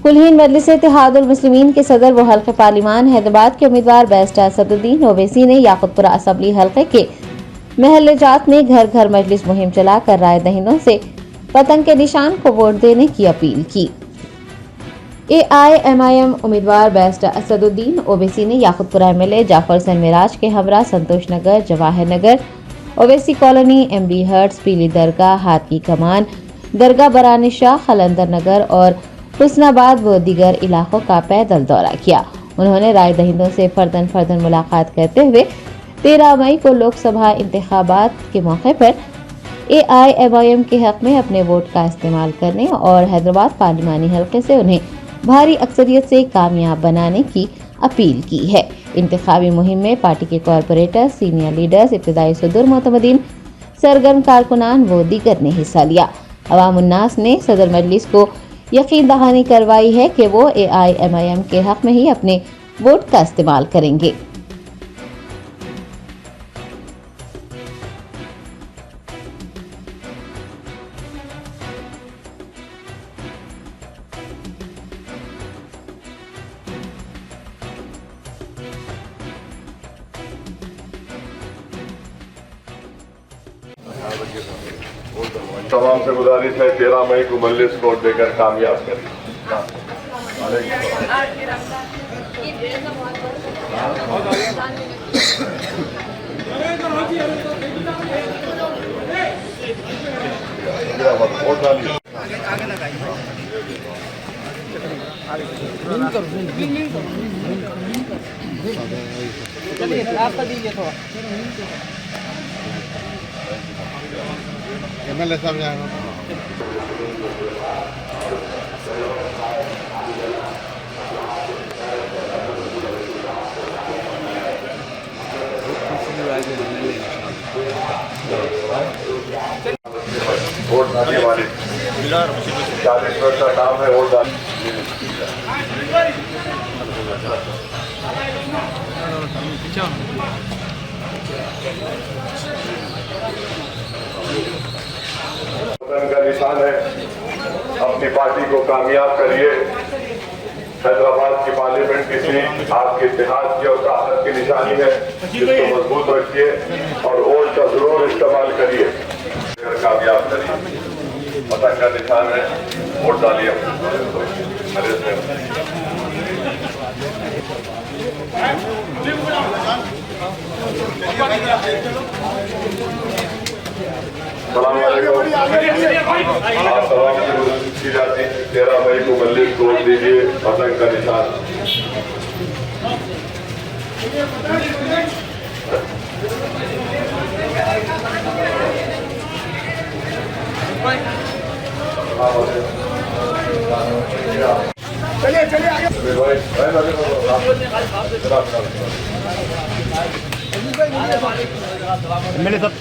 कुलहीन मजलिस इत्तेहादुल मुस्लिमीन के सदर व हल्के पार्लिमान हैदराबाद के उम्मीदवार बैरिस्टर असदुद्दीन ओवैसी ने याकूतपुरा असम्बली हल्के के महल्ले जात में घर घर मजलिस मुहिम चलाकर राय दहिंदों से पतंग के निशान को वोट देने की अपील की। AIMIM उम्मीदवार बैरिस्टर असदुद्दीन ओवैसी ने याकूतपुरा MLA जाफर हुसैन मिराज के हमरा संतोष नगर, Jawahar Nagar, Owaisi colony, MD huts, पीली दरगाह, हाथ की कमान, दरगाह बरानिशाह, खलंदर नगर और हुस्नाबाद व दीगर इलाकों का पैदल दौरा किया। उन्होंने राय दहिंदों से फर्दन मुलाकात करते हुए 13 मई को लोकसभा इंतखाबात के मौके पर AIMIM के हक में अपने वोट का इस्तेमाल करने और हैदराबाद पार्लिमानी हल्के से उन्हें भारी अक्सरियत से कामयाब बनाने की अपील की है। इंतखाबी मुहिम में पार्टी के कॉरपोरेटर, सीनियर लीडर्स, इब्तिदाई सदर मोतमदीन, सरगर्म कारकुनान व दीगर ने हिस्सा लिया। अवाम उन्नास ने सदर मजलिस को यकीन दहानी करवाई है कि वो AIMIM के हक में ही अपने वोट का इस्तेमाल करेंगे। तमाम से गुजारिश है 13 मई को मजलिस को देकर कामयाब करें। MLA साहब जाएगा। वोट डालने वाले 40 वर्ष का काम है वोट डालने। का निशान है, अपनी पार्टी को कामयाब करिए। हैदराबाद की पार्लियामेंट की सीट आपके इतिहाद की और ताकत की निशानी है, जिसको मजबूत रखिए और वोट का जरूर इस्तेमाल करिए, कामयाब करिए। पतंग का निशान है, वोट डालिए। आप तमाम की जाती 13 मई को मजलिस को वोट दीजिए। पतंग का निशान चलिए आगे मेरे साथ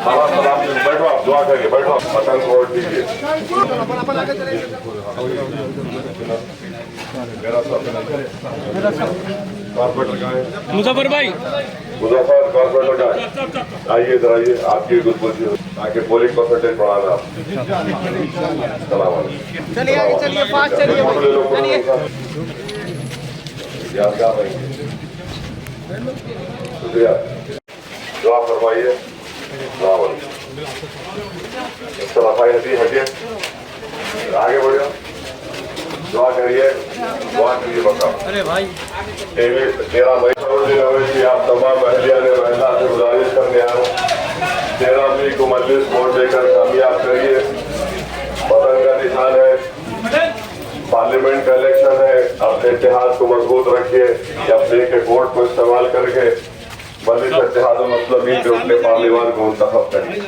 बैठो, आप दुआ करिए, बैठो, पतंग को वोट दीजिए। कॉर्पोरेटर का है मुजफ्फर भाई, मुजफ्फर कॉर्पोरेटर का है। आइए इधर आइए, आपकी कुछ पूछिए ताकि पोलिंग परसेंटेज बढ़ाना आप। चलिए आगे चलिए, फास्ट चलिए। शुक्रिया, दुआ फरमाइए। हटिए, आगे बढ़िए, दुआ करिए, बताओ। अरे भाई 13 मई को आप तमाम अहलिया ने महिला से गुजारिश करने आए हो, 13 मई को मजलिस वोट देकर कामयाब करिए। पतंग का निशान है, पार्लियामेंट का इलेक्शन है, अपने इत्तेहाद को मजबूत रखिए। अपने के वोट को इस्तेमाल करके मजलिस इत्तेहादुल मुस्लिमीन के अपने पार्लियामान को मुंतखब करिए।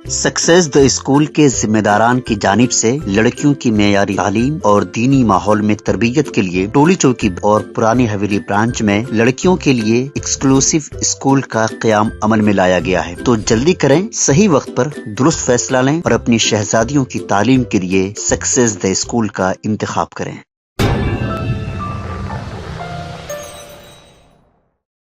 सक्सेस द स्कूल के जिम्मेदारान की जानिब से लड़कियों की मेयारी तालीम और दीनी माहौल में तरबियत के लिए टोली चौकी और पुरानी हवेली ब्रांच में लड़कियों के लिए एक्सक्लूसिव स्कूल का क़याम अमल में लाया गया है। तो जल्दी करें, सही वक्त पर दुरुस्त फैसला लें और अपनी शहजादियों की तालीम के लिए सक्सेस द स्कूल का इंतखाब करें।